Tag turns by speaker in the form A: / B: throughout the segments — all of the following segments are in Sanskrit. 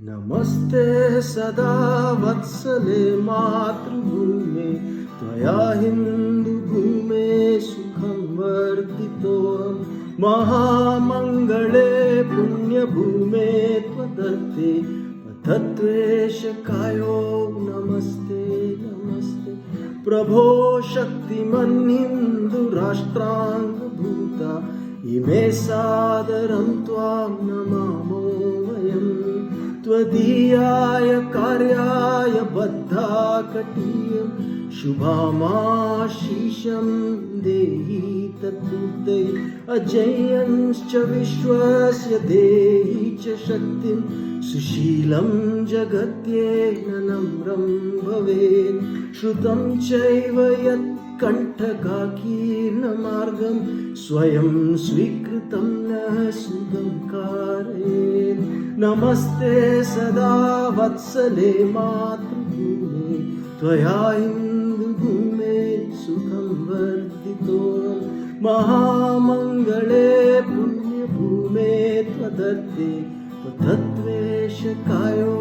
A: नमस्ते सदा वत्सले मातृभूमे त्वया हिन्दुभूमे सुखं वर्धितोऽहं महामङ्गले पुण्यभूमे त्वदर्थे तत्त्वेशकायो नमस्ते नमस्ते प्रभो शक्तिमन् हिन्दुराष्ट्राङ्गभूता इमे सादरं त्वां नमामो वयम् त्वदीयाय कार्याय बद्धाकटीयं शुभामाशीषं देहि तत्कृते अजयंश्च विश्वस्य देहि च शक्तिं सुशीलं जगत्येन नम्रं भवेत् श्रुतं चैव यत् कण्ठकाकीर्णमार्गं स्वयं स्वीकृतं नः सुगं कारयेत् नमस्ते सदा वत्सले मातृभूमे त्वया हिन्दुभूमे सुखं वर्धितोऽहं महामङ्गले पुण्यभूमे त्वदर्थे तत्त्वेशकायो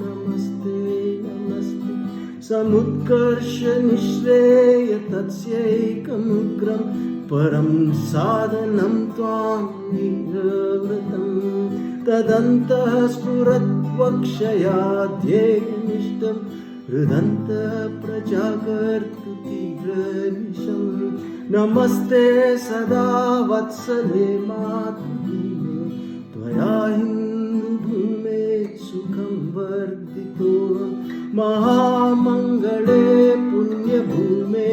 A: नमस्ते नमस्ते समुत्कर्ष निःश्रेय तस्यैकमुग्रं परं साधनं त्वां निरवृतं तदन्तः स्फुरद्वक्षयाध्येयनिष्ठं हृदन्तः प्रजाकर्तृतीव्रनिशं नमस्ते सदा वत्सले मातृभूमे त्वया हिन्दुभूमे सुखं वर्धितोऽहं महामङ्गले पुण्यभूमे